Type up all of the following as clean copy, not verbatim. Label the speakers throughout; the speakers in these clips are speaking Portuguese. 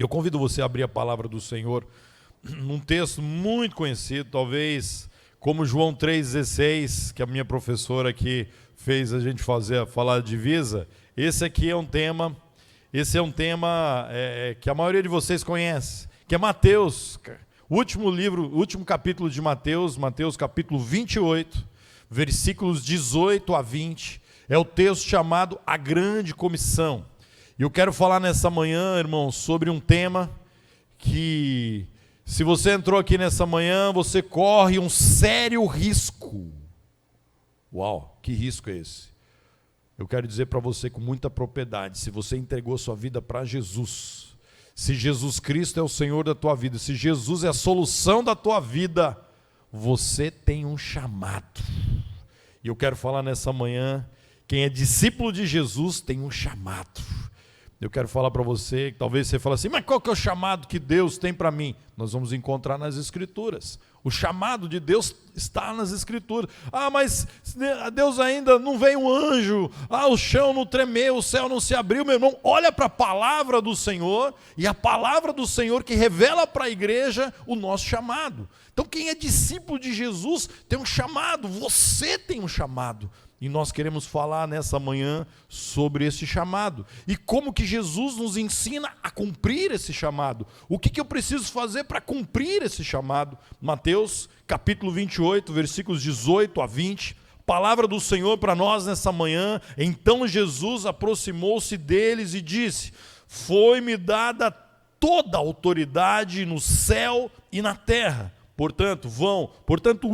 Speaker 1: Eu convido você a abrir a palavra do Senhor num texto muito conhecido, talvez como João 3,16, que a minha professora aqui fez a gente falar de divisa. Esse é um tema que a maioria de vocês conhece, que é Mateus, o último capítulo de Mateus capítulo 28, versículos 18 a 20, é o texto chamado A Grande Comissão. E eu quero falar nessa manhã, irmãos, sobre um tema que, se você entrou aqui nessa manhã, você corre um sério risco. Uau, que risco é esse? Eu quero dizer para você com muita propriedade, se você entregou sua vida para Jesus, se Jesus Cristo é o Senhor da tua vida, se Jesus é a solução da tua vida, você tem um chamado. E eu quero falar nessa manhã, quem é discípulo de Jesus tem um chamado. Eu quero falar para você, talvez você fale assim, mas qual que é o chamado que Deus tem para mim? Nós vamos encontrar nas Escrituras. O chamado de Deus está nas Escrituras. Ah, mas Deus ainda não veio um anjo. Ah, o chão não tremeu, o céu não se abriu. Meu irmão, olha para a palavra do Senhor, e a palavra do Senhor que revela para a igreja o nosso chamado. Então quem é discípulo de Jesus tem um chamado, você tem um chamado. E nós queremos falar nessa manhã sobre esse chamado. E como que Jesus nos ensina a cumprir esse chamado. O que eu preciso fazer para cumprir esse chamado? Mateus capítulo 28, versículos 18 a 20. Palavra do Senhor para nós nessa manhã. Então Jesus aproximou-se deles e disse: foi-me dada toda a autoridade no céu e na terra. Portanto,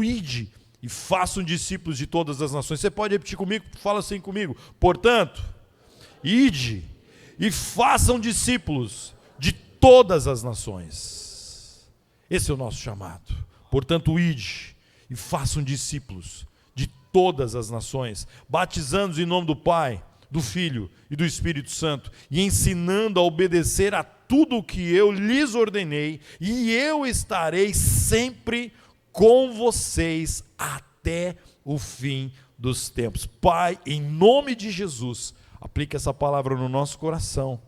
Speaker 1: ide e façam discípulos de todas as nações. Você pode repetir comigo? Fala assim comigo. Portanto, ide e façam discípulos de todas as nações. Esse é o nosso chamado. Portanto, ide e façam discípulos de todas as nações, batizando-os em nome do Pai, do Filho e do Espírito Santo, e ensinando a obedecer a tudo o que eu lhes ordenei, e eu estarei sempre com vocês até o fim dos tempos. Pai, em nome de Jesus, aplique essa palavra no nosso coração,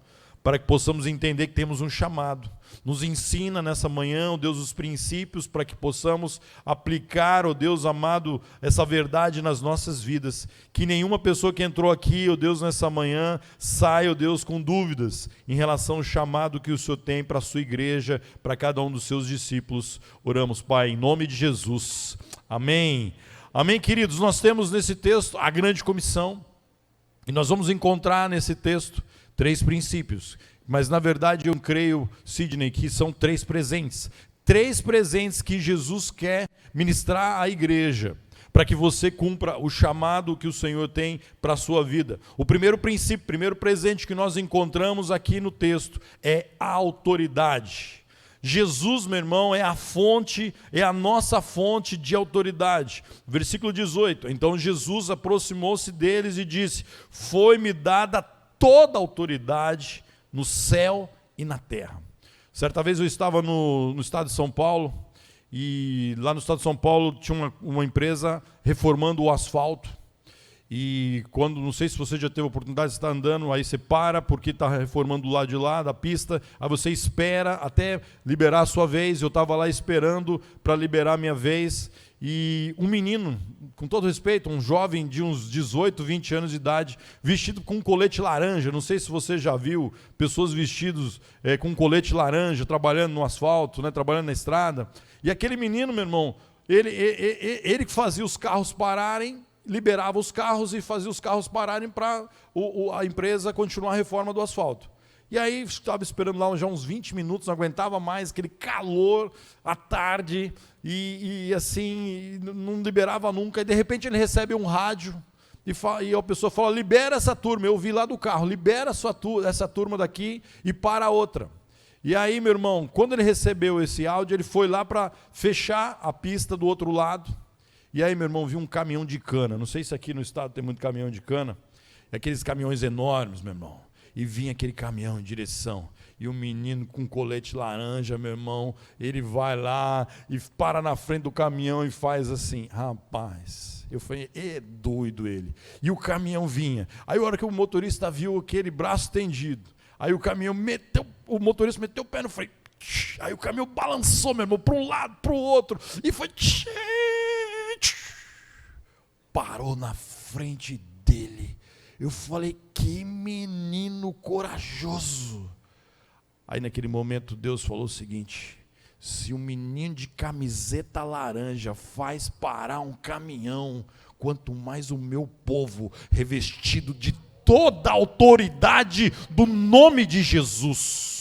Speaker 1: para que possamos entender que temos um chamado. Nos ensina nessa manhã, ó Deus, os princípios, para que possamos aplicar, ó Deus amado, essa verdade nas nossas vidas. Que nenhuma pessoa que entrou aqui, ó Deus, nessa manhã, saia, ó Deus, com dúvidas em relação ao chamado que o Senhor tem para a sua igreja, para cada um dos seus discípulos. Oramos, Pai, em nome de Jesus. Amém. Amém, queridos. Nós temos nesse texto a grande comissão, e nós vamos encontrar nesse texto 3 princípios. Mas na verdade eu creio, Sidney, que são 3 presentes. 3 presentes que Jesus quer ministrar à igreja, para que você cumpra o chamado que o Senhor tem para a sua vida. O primeiro princípio, primeiro presente que nós encontramos aqui no texto é a autoridade. Jesus, meu irmão, é a fonte, é a nossa fonte de autoridade. Versículo 18, então Jesus aproximou-se deles e disse: foi-me dada toda a autoridade no céu e na terra. Certa vez eu estava no estado de São Paulo, e lá no estado de São Paulo tinha uma empresa reformando o asfalto. E quando, não sei se você já teve a oportunidade de estar andando, aí você para porque está reformando do lado de lá da pista, aí você espera até liberar a sua vez. Eu estava lá esperando para liberar a minha vez, e um menino, com todo respeito, um jovem de uns 18, 20 anos de idade, vestido com um colete laranja. Não sei se você já viu pessoas vestidas com um colete laranja, trabalhando no asfalto, né, trabalhando na estrada. E aquele menino, meu irmão, ele que fazia os carros pararem, liberava os carros e fazia os carros pararem para a empresa continuar a reforma do asfalto. E aí estava esperando lá já uns 20 minutos, não aguentava mais, aquele calor à tarde, e assim, não liberava nunca. E de repente ele recebe um rádio, e a pessoa fala: libera essa turma. Eu vi lá do carro: libera essa turma daqui e para a outra. E aí, meu irmão, quando ele recebeu esse áudio, ele foi lá para fechar a pista do outro lado. E aí, meu irmão, viu um caminhão de cana. Não sei se aqui no estado tem muito caminhão de cana. É aqueles caminhões enormes, meu irmão. E vinha aquele caminhão em direção. E o menino com colete laranja, meu irmão, ele vai lá e para na frente do caminhão e faz assim. Rapaz, eu falei, é doido ele. E o caminhão vinha. Aí a hora que o motorista viu aquele braço estendido, aí o caminhão meteu o motorista meteu o pé no freio. Aí o caminhão balançou, meu irmão, para um lado, para o outro. E foi... Parou na frente dele. Eu falei, que menino corajoso. Aí naquele momento Deus falou o seguinte: se um menino de camiseta laranja faz parar um caminhão, quanto mais o meu povo, revestido de toda a autoridade do nome de Jesus.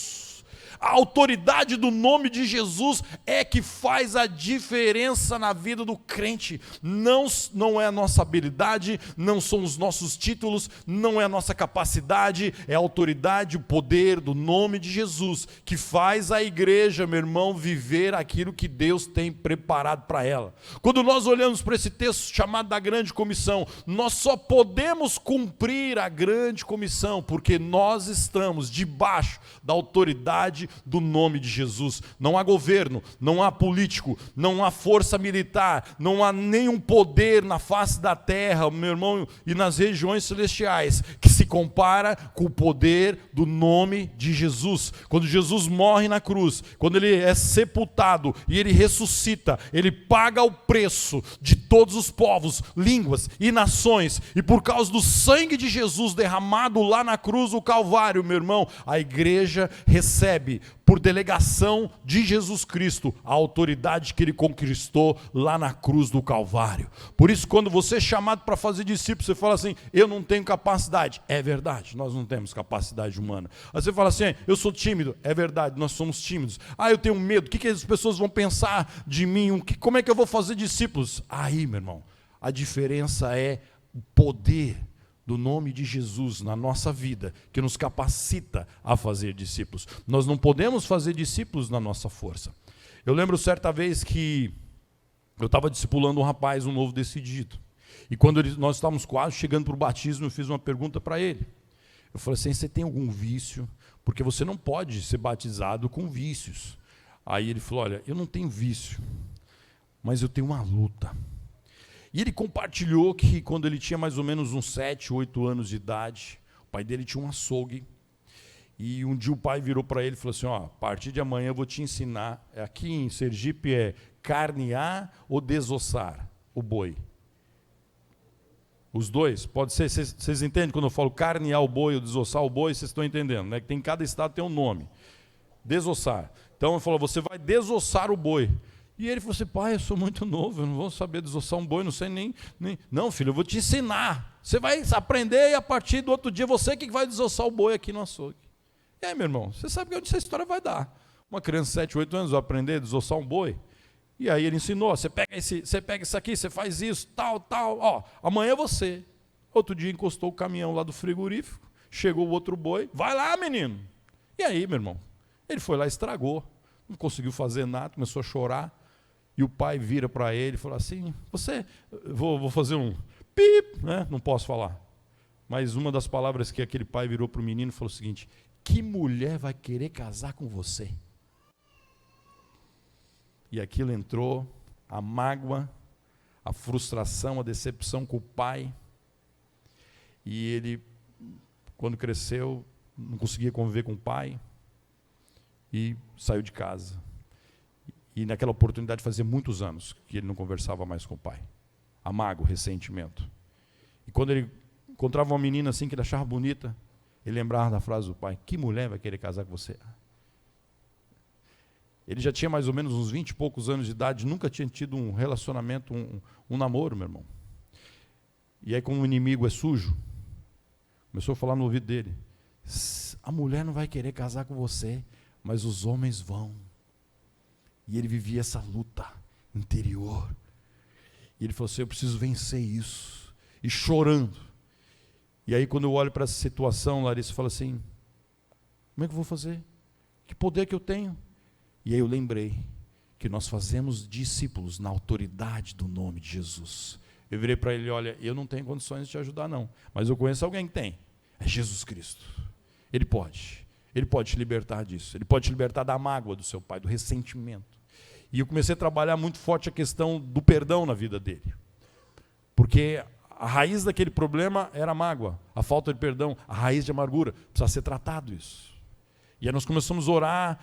Speaker 1: A autoridade do nome de Jesus é que faz a diferença na vida do crente. Não é a nossa habilidade, não são os nossos títulos, não é a nossa capacidade, é a autoridade, o poder do nome de Jesus que faz a igreja, meu irmão, viver aquilo que Deus tem preparado para ela. Quando nós olhamos para esse texto chamado da grande comissão, nós só podemos cumprir a grande comissão porque nós estamos debaixo da autoridade do nome de Jesus. Não há governo, não há político, não há força militar, não há nenhum poder na face da terra, meu irmão, e nas regiões celestiais, que se compara com o poder do nome de Jesus. Quando Jesus morre na cruz, quando ele é sepultado e ele ressuscita, ele paga o preço de todos os povos, línguas e nações, e por causa do sangue de Jesus derramado lá na cruz do Calvário, meu irmão, a igreja recebe, por delegação de Jesus Cristo, a autoridade que ele conquistou lá na cruz do Calvário. Por isso, quando você é chamado para fazer discípulos, você fala assim, eu não tenho capacidade. É verdade, nós não temos capacidade humana. Aí você fala assim, eu sou tímido. É verdade, nós somos tímidos. Ah, eu tenho medo, o que as pessoas vão pensar de mim? Como é que eu vou fazer discípulos? Aí, meu irmão, a diferença é o poder do nome de Jesus na nossa vida, que nos capacita a fazer discípulos. Nós não podemos fazer discípulos na nossa força. Eu lembro certa vez que eu estava discipulando um rapaz, um novo decidido. E quando nós estávamos quase chegando para o batismo, eu fiz uma pergunta para ele. Eu falei assim, você tem algum vício? Porque você não pode ser batizado com vícios. Aí ele falou, olha, eu não tenho vício, mas eu tenho uma luta. E ele compartilhou que quando ele tinha mais ou menos uns 7, 8 anos de idade, o pai dele tinha um açougue, e um dia o pai virou para ele e falou assim, ó, a partir de amanhã eu vou te ensinar, aqui em Sergipe é carnear ou desossar o boi. Os dois, pode ser, vocês entendem quando eu falo carnear o boi ou desossar o boi, vocês estão entendendo, né? Que tem, cada estado tem um nome. Desossar. Então ele falou, você vai desossar o boi. E ele falou assim, pai, eu sou muito novo, eu não vou saber desossar um boi, não sei nem... Não, filho, eu vou te ensinar. Você vai aprender e a partir do outro dia você que vai desossar o boi aqui no açougue. E aí, meu irmão, você sabe onde essa história vai dar. Uma criança de 7, 8 anos vai aprender a desossar um boi. E aí ele ensinou, você pega isso aqui, você faz isso, tal, ó, amanhã você. Outro dia encostou o caminhão lá do frigorífico, chegou o outro boi, vai lá, menino. E aí, meu irmão, ele foi lá e estragou, não conseguiu fazer nada, começou a chorar. E o pai vira para ele e fala assim, vou fazer um pip, né? Não posso falar. Mas uma das palavras que aquele pai virou para o menino falou o seguinte, que mulher vai querer casar com você? E aquilo entrou, a mágoa, a frustração, a decepção com o pai. E ele, quando cresceu, não conseguia conviver com o pai e saiu de casa. E naquela oportunidade fazia muitos anos que ele não conversava mais com o pai. A mágoa, o ressentimento. E quando ele encontrava uma menina assim que ele achava bonita, ele lembrava da frase do pai, que mulher vai querer casar com você? Ele já tinha mais ou menos uns 20 e poucos anos de idade, nunca tinha tido um relacionamento, um namoro, meu irmão. E aí, como o inimigo é sujo, começou a falar no ouvido dele, a mulher não vai querer casar com você, mas os homens vão. E ele vivia essa luta interior. E ele falou assim, eu preciso vencer isso. E chorando. E aí quando eu olho para essa situação, Larissa fala assim, como é que eu vou fazer? Que poder que eu tenho? E aí eu lembrei que nós fazemos discípulos na autoridade do nome de Jesus. Eu virei para ele, olha, eu não tenho condições de te ajudar não, mas eu conheço alguém que tem. É Jesus Cristo. Ele pode te libertar disso. Ele pode te libertar da mágoa do seu pai, do ressentimento. E eu comecei a trabalhar muito forte a questão do perdão na vida dele. Porque a raiz daquele problema era a mágoa, a falta de perdão, a raiz de amargura. Precisa ser tratado isso. E aí nós começamos a orar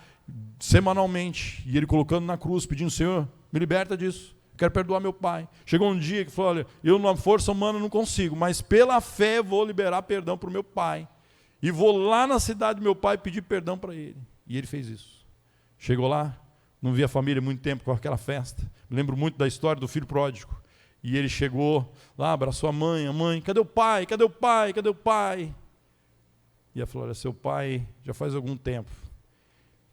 Speaker 1: semanalmente, e ele colocando na cruz, pedindo: Senhor, me liberta disso, quero perdoar meu pai. Chegou um dia que falou: olha, eu na força humana não consigo, mas pela fé vou liberar perdão para o meu pai. E vou lá na cidade do meu pai pedir perdão para ele. E ele fez isso. Chegou lá, não via a família há muito tempo com aquela festa. Me lembro muito da história do filho pródigo. E ele chegou lá, abraçou a mãe, cadê o pai? Cadê o pai? Cadê o pai? E ela falou: olha, seu pai já faz algum tempo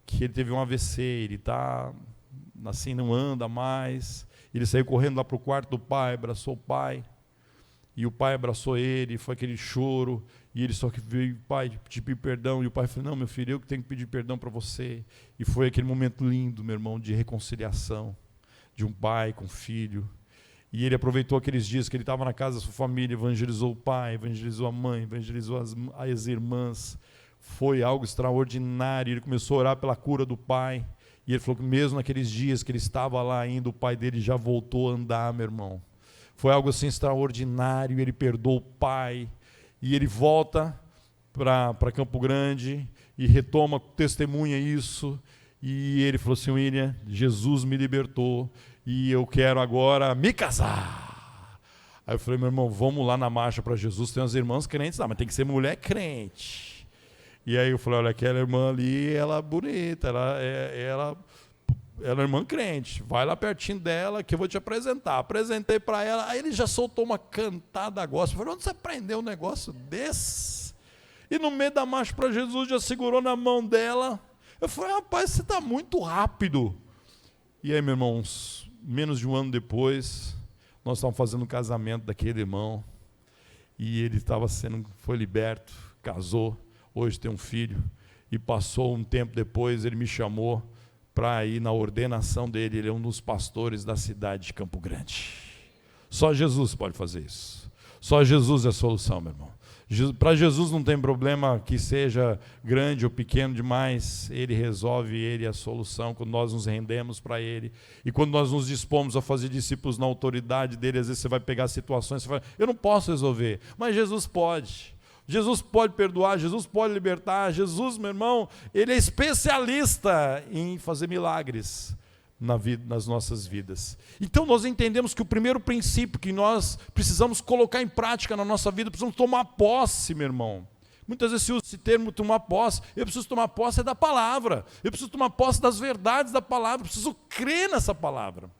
Speaker 1: que ele teve um AVC, ele está assim, não anda mais. Ele saiu correndo lá para o quarto do pai, abraçou o pai, e o pai abraçou ele, foi aquele choro, e ele só que veio: pai, pedir perdão. E o pai falou: não, meu filho, eu que tenho que pedir perdão para você. E foi aquele momento lindo, meu irmão, de reconciliação de um pai com o filho. E ele aproveitou aqueles dias que ele estava na casa da sua família, evangelizou o pai, evangelizou a mãe, evangelizou as irmãs. Foi algo extraordinário. Ele começou a orar pela cura do pai. E ele falou que mesmo naqueles dias que ele estava lá ainda, o pai dele já voltou a andar, meu irmão. Foi algo assim extraordinário. Ele perdoou o pai. E ele volta para Campo Grande e retoma, testemunha isso. E ele falou assim: William, Jesus me libertou e eu quero agora me casar. Aí eu falei: meu irmão, vamos lá na marcha para Jesus, tem umas irmãs crentes lá, mas tem que ser mulher crente. E aí eu falei: olha, aquela irmã ali, ela é bonita, ela é irmã crente, vai lá pertinho dela que eu vou te apresentar. Apresentei para ela, aí ele já soltou uma cantada gospel. Eu falei: onde você aprendeu um negócio desse? E no meio da marcha para Jesus já segurou na mão dela. Eu falei: rapaz, você está muito rápido. E aí, meus irmãos, menos de um ano depois, nós estávamos fazendo o casamento daquele irmão, e ele foi liberto, casou, hoje tem um filho, e passou um tempo depois, ele me chamou para ir na ordenação dele. Ele é um dos pastores da cidade de Campo Grande. Só Jesus pode fazer isso. Só Jesus é a solução, meu irmão. Para Jesus não tem problema que seja grande ou pequeno demais, Ele resolve, Ele é a solução quando nós nos rendemos para Ele. E quando nós nos dispomos a fazer discípulos na autoridade dEle, às vezes você vai pegar situações e você fala: eu não posso resolver, mas Jesus pode. Jesus pode perdoar, Jesus pode libertar. Jesus, meu irmão, Ele é especialista em fazer milagres nas nossas vidas. Então nós entendemos que o primeiro princípio que nós precisamos colocar em prática na nossa vida, precisamos tomar posse, meu irmão. Muitas vezes se usa esse termo tomar posse. Eu preciso tomar posse da palavra, eu preciso tomar posse das verdades da palavra, eu preciso crer nessa palavra.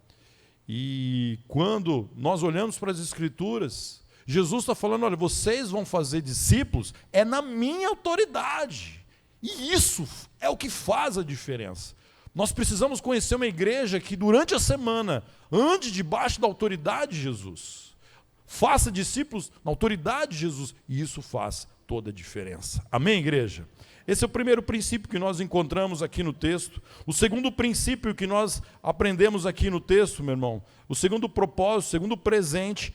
Speaker 1: E quando nós olhamos para as Escrituras, Jesus está falando: olha, vocês vão fazer discípulos, é na minha autoridade. E isso é o que faz a diferença. Nós precisamos conhecer uma igreja que durante a semana ande debaixo da autoridade de Jesus. Faça discípulos na autoridade de Jesus. E isso faz toda a diferença. Amém, igreja? Esse é o primeiro princípio que nós encontramos aqui no texto. O segundo princípio que nós aprendemos aqui no texto, meu irmão, o segundo propósito, o segundo presente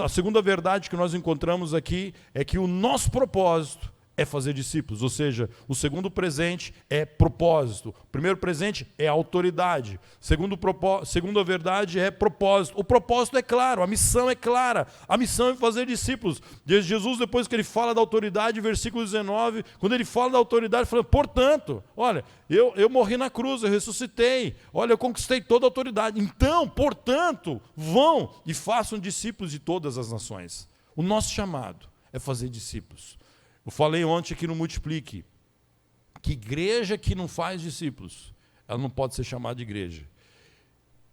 Speaker 1: a segunda verdade que nós encontramos aqui é que o nosso propósito é fazer discípulos, ou seja, o segundo presente é propósito. O primeiro presente é autoridade. Segunda verdade é propósito. O propósito é claro, a missão é clara. A missão é fazer discípulos. Jesus, depois que ele fala da autoridade, versículo 19, quando ele fala da autoridade, ele fala: portanto, olha, eu morri na cruz, eu ressuscitei, olha, eu conquistei toda a autoridade. Então, portanto, vão e façam discípulos de todas as nações. O nosso chamado é fazer discípulos. Eu falei ontem aqui no Multiplique, que igreja que não faz discípulos, ela não pode ser chamada de igreja.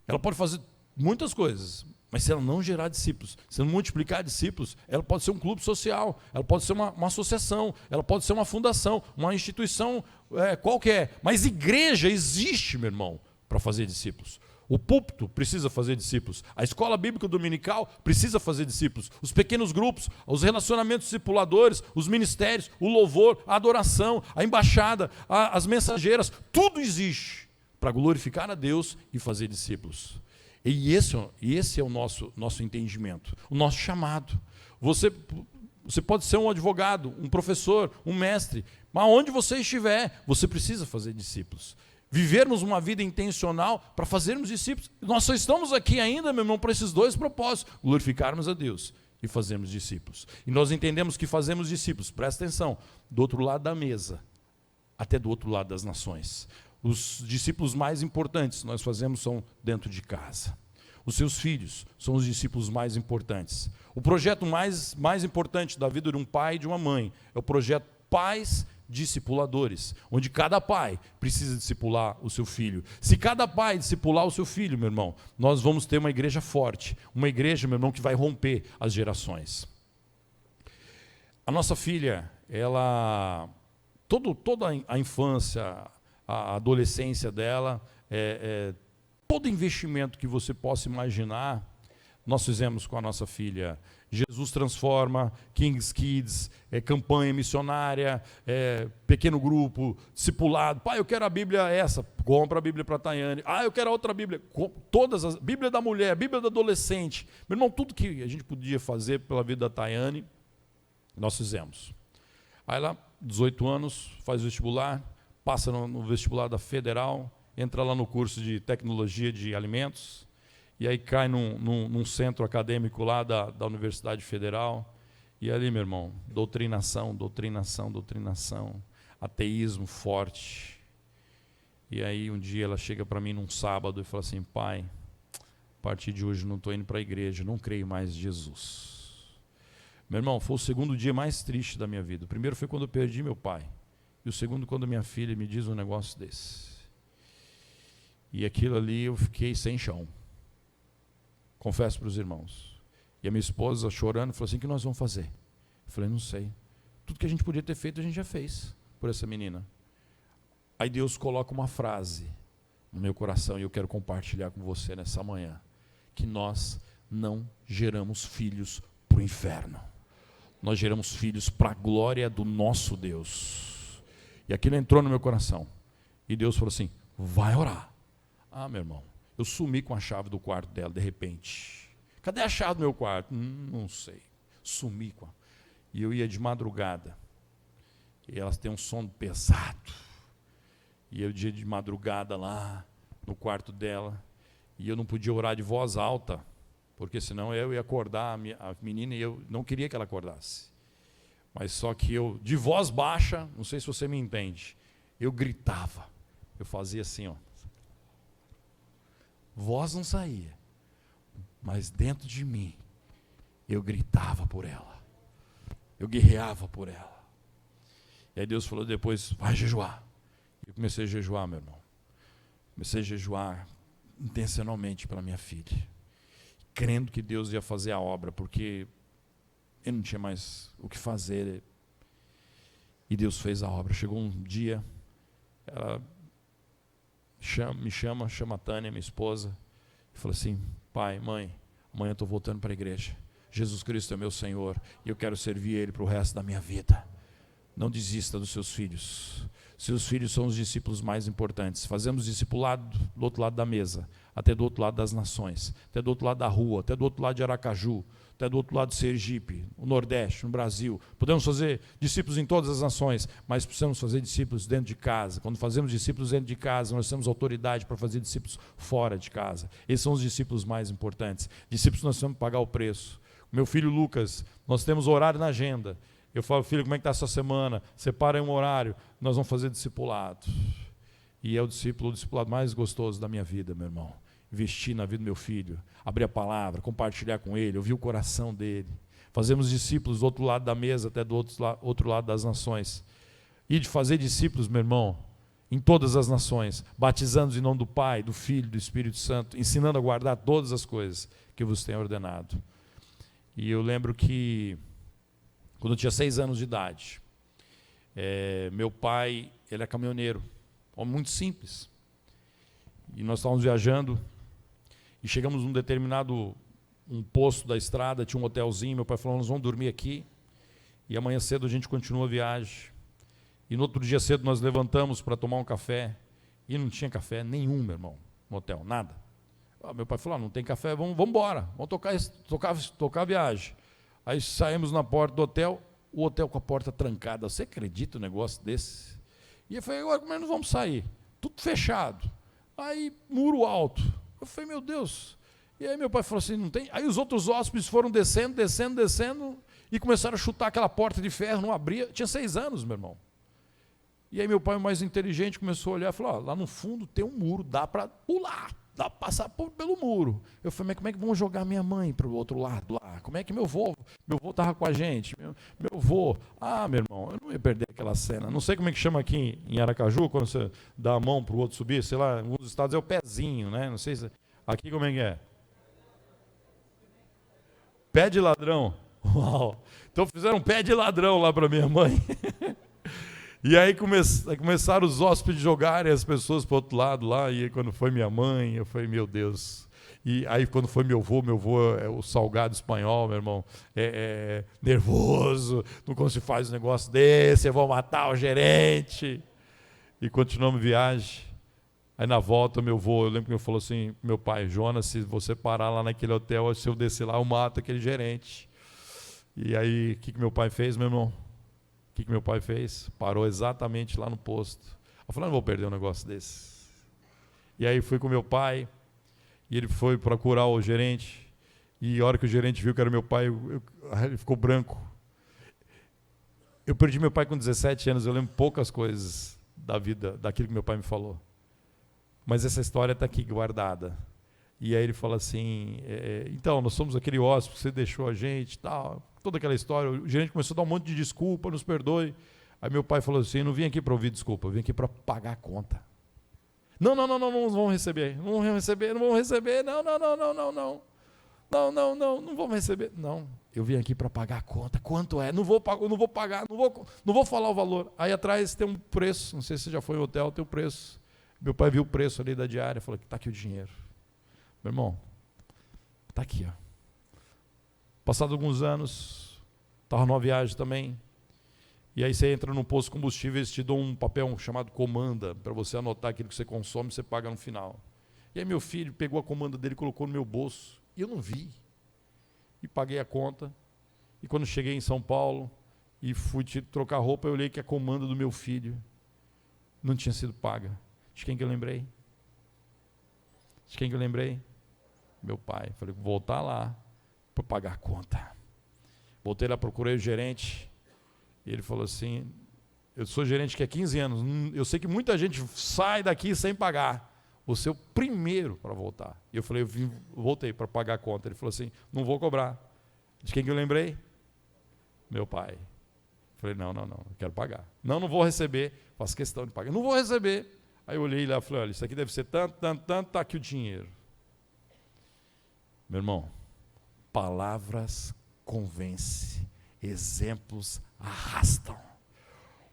Speaker 1: Ela pode fazer muitas coisas, mas se ela não gerar discípulos, se não multiplicar discípulos, ela pode ser um clube social, ela pode ser uma associação, ela pode ser uma fundação, uma instituição qualquer. Mas igreja existe, meu irmão, para fazer discípulos. O púlpito precisa fazer discípulos. A escola bíblica dominical precisa fazer discípulos. Os pequenos grupos, os relacionamentos discipuladores, os ministérios, o louvor, a adoração, a embaixada, as mensageiras, tudo existe para glorificar a Deus e fazer discípulos. E esse é o nosso entendimento, o nosso chamado. Você pode ser um advogado, um professor, um mestre, mas onde você estiver, você precisa fazer discípulos. Vivermos uma vida intencional para fazermos discípulos. Nós só estamos aqui ainda, meu irmão, para esses dois propósitos: glorificarmos a Deus e fazermos discípulos. E nós entendemos que fazemos discípulos, presta atenção, do outro lado da mesa, até do outro lado das nações. Os discípulos mais importantes nós fazemos são dentro de casa. Os seus filhos são os discípulos mais importantes. O projeto mais importante da vida de um pai e de uma mãe é o projeto Pais Discipuladores, onde cada pai precisa discipular o seu filho. Se cada pai discipular o seu filho, meu irmão, nós vamos ter uma igreja forte, uma igreja, meu irmão, que vai romper as gerações. A nossa filha, ela, toda a infância, a adolescência dela, todo investimento que você possa imaginar, nós fizemos com a nossa filha. Jesus Transforma, Kings Kids, campanha missionária, pequeno grupo, discipulado. Pai, eu quero a Bíblia essa, compra a Bíblia para a Tayane. Eu quero a outra Bíblia. Todas as Bíblia da mulher, Bíblia do adolescente. Meu irmão, tudo que a gente podia fazer pela vida da Tayane, nós fizemos. Aí ela, 18 anos, faz vestibular, passa no vestibular da Federal, entra lá no curso de tecnologia de alimentos, e aí cai num centro acadêmico lá da Universidade Federal, e ali, meu irmão, doutrinação, ateísmo forte. E aí um dia ela chega para mim num sábado e fala assim: pai, a partir de hoje não estou indo para a igreja, não creio mais em Jesus. Meu irmão, foi o segundo dia mais triste da minha vida. O primeiro foi quando eu perdi meu pai, e o segundo quando minha filha me diz um negócio desse. E aquilo ali eu fiquei sem chão. Confesso para os irmãos. E a minha esposa, chorando, falou assim: o que nós vamos fazer? Eu falei: não sei. Tudo que a gente podia ter feito, a gente já fez por essa menina. Aí Deus coloca uma frase no meu coração, e eu quero compartilhar com você nessa manhã: que nós não geramos filhos para o inferno. Nós geramos filhos para a glória do nosso Deus. E aquilo entrou no meu coração. E Deus falou assim: vai orar. Meu irmão, eu sumi com a chave do quarto dela, de repente. Cadê a chave do meu quarto? Não sei. Sumi com a... E eu ia de madrugada. E elas têm um sono pesado. E eu ia de madrugada lá, no quarto dela. E eu não podia orar de voz alta, porque senão eu ia acordar a menina, e eu não queria que ela acordasse. Mas só que eu, de voz baixa, não sei se você me entende, eu gritava. Eu fazia assim, ó. Voz não saía, mas dentro de mim, eu gritava por ela. Eu guerreava por ela. E aí Deus falou depois: vai jejuar. Eu comecei a jejuar, meu irmão. Comecei a jejuar intencionalmente pela minha filha, crendo que Deus ia fazer a obra, porque eu não tinha mais o que fazer. E Deus fez a obra. Chegou um dia, ela me chama a Tânia, minha esposa, e falou assim: pai, mãe, amanhã eu estou voltando para a igreja. Jesus Cristo é meu Senhor, e eu quero servir Ele para o resto da minha vida. Não desista dos seus filhos. Seus filhos são os discípulos mais importantes. Fazemos discipulado do outro lado da mesa, até do outro lado das nações, até do outro lado da rua, até do outro lado de Aracaju, até do outro lado de Sergipe, no Nordeste, no Brasil. Podemos fazer discípulos em todas as nações, mas precisamos fazer discípulos dentro de casa. Quando fazemos discípulos dentro de casa, nós temos autoridade para fazer discípulos fora de casa. Esses são os discípulos mais importantes. Discípulos nós temos que pagar o preço. Meu filho Lucas, nós temos horário na agenda. Eu falo: filho, como é que está a sua semana? Separa um horário, nós vamos fazer discipulado. E é o discipulado mais gostoso da minha vida, meu irmão. Investir na vida do meu filho, abrir a palavra, compartilhar com ele, ouvir o coração dele. Fazemos discípulos do outro lado da mesa, até do outro lado das nações. E de fazer discípulos, meu irmão, em todas as nações, batizando em nome do Pai, do Filho, do Espírito Santo, ensinando a guardar todas as coisas que vos tenho ordenado. E eu lembro que, quando eu tinha 6 anos de idade, meu pai, ele é caminhoneiro, homem muito simples. E nós estávamos viajando, e chegamos num determinado posto da estrada, tinha um hotelzinho. Meu pai falou: nós vamos dormir aqui, e amanhã cedo a gente continua a viagem. E no outro dia cedo nós levantamos para tomar um café, e não tinha café nenhum, meu irmão, no hotel, nada. Meu pai falou: não tem café, vamos embora, vamos tocar a viagem. Aí saímos na porta do hotel, o hotel com a porta trancada. Você acredita um negócio desse? E eu falei: agora como é que nós vamos sair? Tudo fechado. Aí, muro alto. Eu falei: meu Deus. E aí meu pai falou assim: não tem. Aí os outros hóspedes foram descendo, e começaram a chutar aquela porta de ferro, não abria. Tinha 6 anos, meu irmão. E aí meu pai, mais inteligente, começou a olhar e falou, lá no fundo tem um muro, dá para pular, dá para passar pelo muro. Eu falei, mas como é que vão jogar minha mãe para o outro lado lá? Como é que meu avô estava com a gente? Meu avô, meu irmão, eu não ia perder aquela cena. Não sei como é que chama aqui em Aracaju, quando você dá a mão para o outro subir, sei lá, em alguns estados é o pezinho, né? Não sei se... Aqui como é que é? Pé de ladrão. Uau! Então fizeram um pé de ladrão lá para minha mãe. E aí começaram os hóspedes jogarem as pessoas para o outro lado lá, e aí quando foi minha mãe, eu falei, meu Deus. E aí quando foi meu avô é o salgado espanhol, meu irmão, nervoso, não como se faz um negócio desse, eu vou matar o gerente. E continuamos viagem. Aí na volta meu avô, eu lembro que ele falou assim, meu pai, Jonas, se você parar lá naquele hotel, se eu descer lá, eu mato aquele gerente. E aí, o que meu pai fez, meu irmão? O que meu pai fez? Parou exatamente lá no posto. Eu falei, não vou perder um negócio desse. E aí fui com meu pai, e ele foi procurar o gerente, e a hora que o gerente viu que era meu pai, ele ficou branco. Eu perdi meu pai com 17 anos, eu lembro poucas coisas da vida, daquilo que meu pai me falou. Mas essa história está aqui guardada. E aí ele fala assim, então, nós somos aquele hóspede, você deixou a gente e tal, toda aquela história. O gerente começou a dar um monte de desculpa, nos perdoe. Aí meu pai falou assim, não vim aqui para ouvir desculpa, eu vim aqui para pagar a conta. Não vão receber, não vão receber, não, não vão receber. Não, eu vim aqui para pagar a conta, quanto é? Não vou pagar, não vou falar o valor. Aí atrás tem um preço, não sei se você já foi em hotel, tem um preço. Meu pai viu o preço ali da diária, falou, está aqui o dinheiro. Meu irmão, está aqui, ó. Passados alguns anos, estava numa viagem também, e aí você entra num posto de combustível e eles te dão um papel chamado comanda, para você anotar aquilo que você consome e você paga no final. E aí meu filho pegou a comanda dele e colocou no meu bolso, e eu não vi. E paguei a conta, e quando cheguei em São Paulo, e fui trocar roupa, eu olhei que a comanda do meu filho não tinha sido paga. De quem que eu lembrei? Meu pai. Falei, vou voltar lá para pagar a conta. Voltei lá, procurei o gerente, e ele falou assim, eu sou gerente que há 15 anos, eu sei que muita gente sai daqui sem pagar, você é o primeiro para voltar. E eu falei, voltei para pagar a conta. Ele falou assim, não vou cobrar. De quem que eu lembrei? Meu pai. Falei, não, eu quero pagar. Não vou receber, faço questão de pagar. Não vou receber. Aí eu olhei lá e falei, olha, isso aqui deve ser tanto, está aqui o dinheiro. Meu irmão, palavras convencem, exemplos arrastam.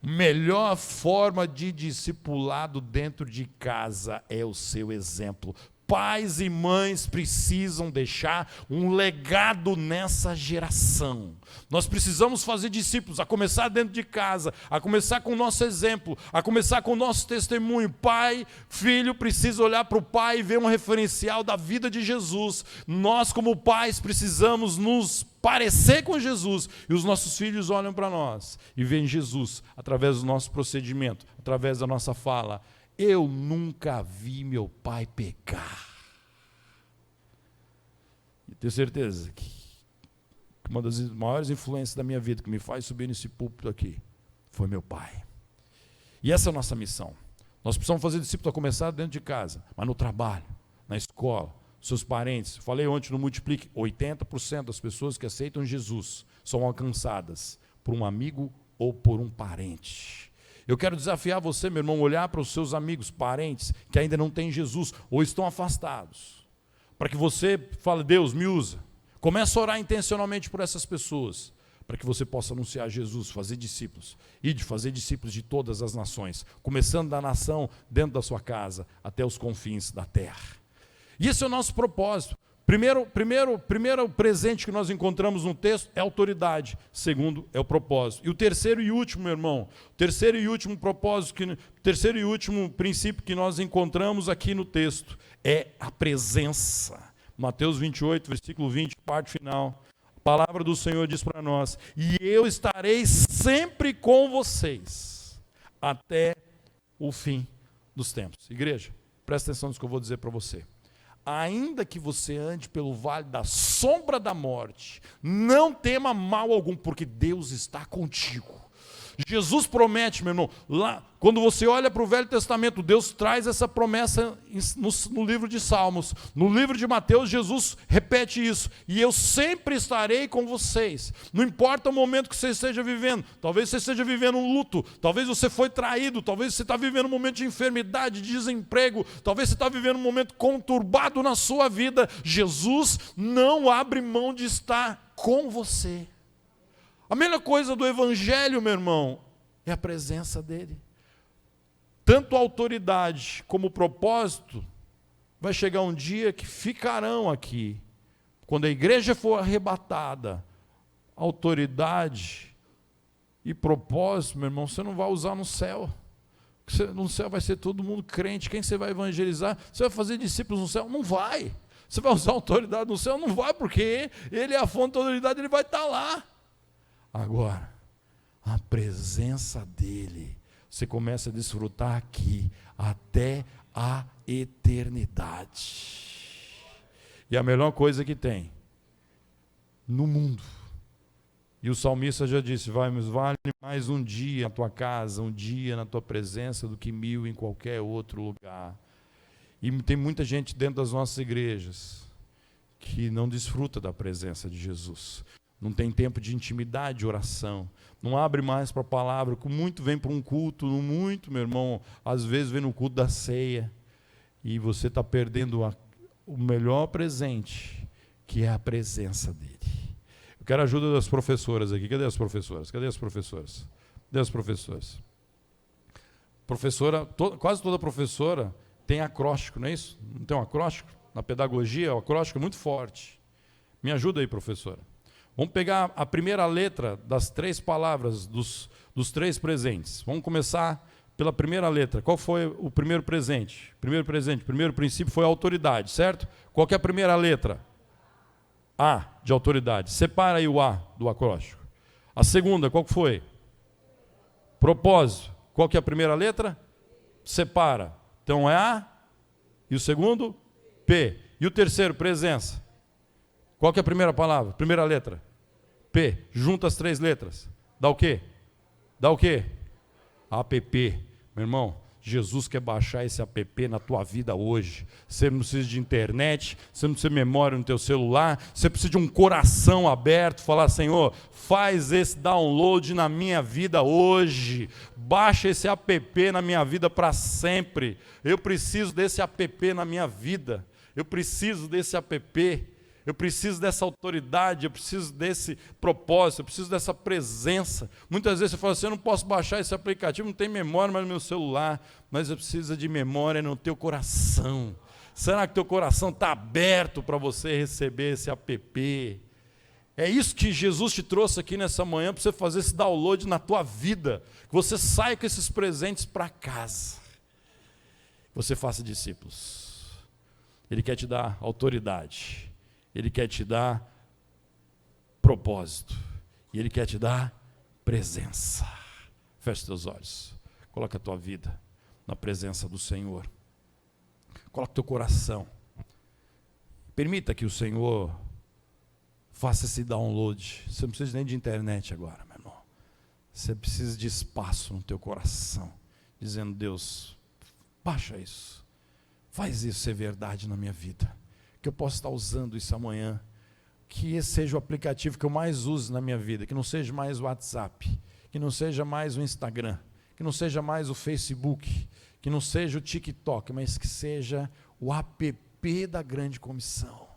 Speaker 1: Melhor forma de discipulado dentro de casa é o seu exemplo. Pais e mães precisam deixar um legado nessa geração. Nós precisamos fazer discípulos, a começar dentro de casa, a começar com o nosso exemplo, a começar com o nosso testemunho. Pai, filho, precisa olhar para o pai e ver um referencial da vida de Jesus. Nós, como pais, precisamos nos parecer com Jesus, e os nossos filhos olham para nós e veem Jesus através do nosso procedimento, através da nossa fala. Eu nunca vi meu pai pecar. E tenho certeza que uma das maiores influências da minha vida, que me faz subir nesse púlpito aqui, foi meu pai. E essa é a nossa missão. Nós precisamos fazer discípulo a começar dentro de casa, mas no trabalho, na escola, seus parentes. Falei ontem no Multiplique, 80% das pessoas que aceitam Jesus são alcançadas por um amigo ou por um parente. Eu quero desafiar você, meu irmão, olhar para os seus amigos, parentes, que ainda não têm Jesus, ou estão afastados, para que você fale, Deus, me usa. Comece a orar intencionalmente por essas pessoas, para que você possa anunciar Jesus, fazer discípulos, e de fazer discípulos de todas as nações, começando da nação, dentro da sua casa, até os confins da terra. E esse é o nosso propósito. Primeiro presente que nós encontramos no texto é a autoridade. Segundo, é o propósito. E o terceiro e último, meu irmão, terceiro e último princípio que nós encontramos aqui no texto é a presença. Mateus 28, versículo 20, parte final. A palavra do Senhor diz para nós, e eu estarei sempre com vocês, até o fim dos tempos. Igreja, presta atenção nisso que eu vou dizer para você. Ainda que você ande pelo vale da sombra da morte, não tema mal algum, porque Deus está contigo. Jesus promete, meu irmão, lá, quando você olha para o Velho Testamento, Deus traz essa promessa no livro de Salmos. No livro de Mateus, Jesus repete isso: e eu sempre estarei com vocês. Não importa o momento que você esteja vivendo, talvez você esteja vivendo um luto, talvez você foi traído, talvez você está vivendo um momento de enfermidade, de desemprego, talvez você está vivendo um momento conturbado na sua vida. Jesus não abre mão de estar com você. A melhor coisa do Evangelho, meu irmão, é a presença dele. Tanto a autoridade como o propósito, vai chegar um dia que ficarão aqui. Quando a igreja for arrebatada, autoridade e propósito, meu irmão, você não vai usar no céu. No céu vai ser todo mundo crente. Quem você vai evangelizar? Você vai fazer discípulos no céu? Não vai. Você vai usar autoridade no céu? Não vai, porque ele é a fonte da autoridade, ele vai estar lá. Agora, a presença dele, você começa a desfrutar aqui, até a eternidade. E a melhor coisa que tem no mundo. E o salmista já disse: vale mais um dia na tua casa, um dia na tua presença, do que 1000 em qualquer outro lugar. E tem muita gente dentro das nossas igrejas que não desfruta da presença de Jesus. Não tem tempo de intimidade, de oração. Não abre mais para a palavra. Muito vem para um culto, muito, meu irmão, às vezes vem no culto da ceia. E você está perdendo o melhor presente, que é a presença dele. Eu quero a ajuda das professoras aqui. Cadê as professoras? Cadê as professoras? Cadê as professoras? Quase toda professora tem acróstico, não é isso? Não tem um acróstico? Na pedagogia, o acróstico é muito forte. Me ajuda aí, professora. Vamos pegar a primeira letra das 3 palavras, dos 3 presentes. Vamos começar pela primeira letra. Qual foi o primeiro presente? Primeiro princípio foi a autoridade, certo? Qual que é a primeira letra? A, de autoridade. Separa aí o A do acróstico. A segunda, qual que foi? Propósito. Qual que é a primeira letra? Separa. Então é A. E o segundo? P. E o terceiro, presença. Qual que é a primeira palavra? Primeira letra? P. Junta as 3 letras. Dá o quê? Dá o quê? APP. Meu irmão, Jesus quer baixar esse app na tua vida hoje. Você não precisa de internet, você não precisa de memória no teu celular, você precisa de um coração aberto, falar: Senhor, faz esse download na minha vida hoje. Baixa esse app na minha vida para sempre. Eu preciso desse app na minha vida. Eu preciso desse app. Eu preciso dessa autoridade, eu preciso desse propósito, eu preciso dessa presença. Muitas vezes você fala assim: eu não posso baixar esse aplicativo, não tem memória mais no meu celular, mas eu preciso de memória no teu coração. Será que teu coração está aberto para você receber esse app? É isso que Jesus te trouxe aqui nessa manhã, para você fazer esse download na tua vida, que você saia com esses presentes para casa, que você faça discípulos. Ele quer te dar autoridade. Ele quer te dar propósito. E Ele quer te dar presença. Feche teus olhos. Coloca a tua vida na presença do Senhor. Coloca teu coração. Permita que o Senhor faça esse download. Você não precisa nem de internet agora, meu irmão. Você precisa de espaço no teu coração. Dizendo: Deus, baixa isso. Faz isso ser verdade na minha vida. Que eu possa estar usando isso amanhã, que esse seja o aplicativo que eu mais use na minha vida, que não seja mais o WhatsApp, que não seja mais o Instagram, que não seja mais o Facebook, que não seja o TikTok, mas que seja o app da grande comissão.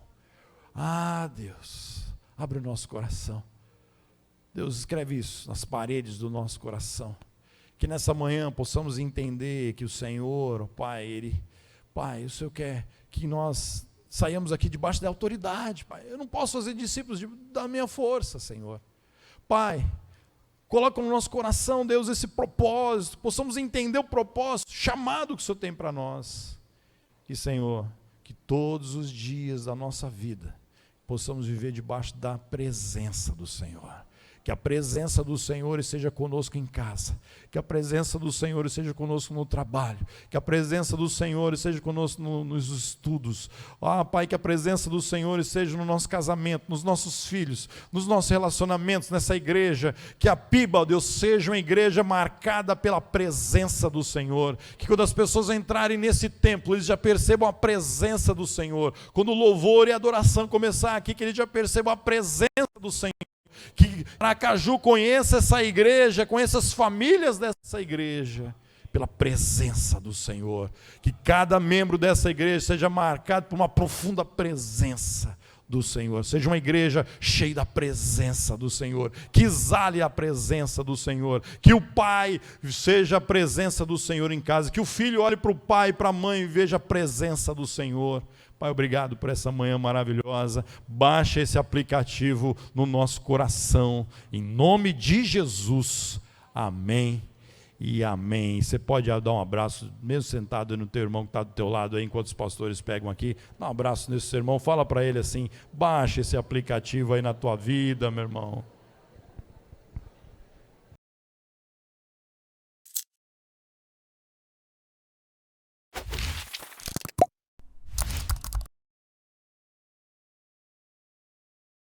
Speaker 1: Ah, Deus, abre o nosso coração. Deus, escreve isso nas paredes do nosso coração, que nessa manhã possamos entender que o Senhor, Pai, o Senhor quer que nós saímos aqui debaixo da autoridade, Pai. Eu não posso fazer discípulos da minha força, Senhor. Pai, coloca no nosso coração, Deus, esse propósito, possamos entender o propósito, chamado que o Senhor tem para nós. E, Senhor, que todos os dias da nossa vida possamos viver debaixo da presença do Senhor. Que Que a presença do Senhor esteja conosco em casa. Que a presença do Senhor esteja conosco no trabalho. Que a presença do Senhor esteja conosco nos estudos. Pai, que a presença do Senhor esteja no nosso casamento, nos nossos filhos, nos nossos relacionamentos, nessa igreja. Que a Piba, ó Deus, seja uma igreja marcada pela presença do Senhor. Que quando as pessoas entrarem nesse templo, eles já percebam a presença do Senhor. Quando o louvor e a adoração começar aqui, que eles já percebam a presença do Senhor. Que Aracaju conheça essa igreja, conheça as famílias dessa igreja, pela presença do Senhor. Que cada membro dessa igreja seja marcado por uma profunda presença do Senhor. Seja uma igreja cheia da presença do Senhor. Que exale a presença do Senhor. Que o pai seja a presença do Senhor em casa. Que o filho olhe para o pai e para a mãe e veja a presença do Senhor. Pai, obrigado por essa manhã maravilhosa. Baixa esse aplicativo no nosso coração. Em nome de Jesus. Amém e amém. Você pode dar um abraço, mesmo sentado no teu irmão que está do teu lado aí, enquanto os pastores pegam aqui. Dá um abraço nesse irmão. Fala para ele assim, baixa esse aplicativo aí na tua vida, meu irmão.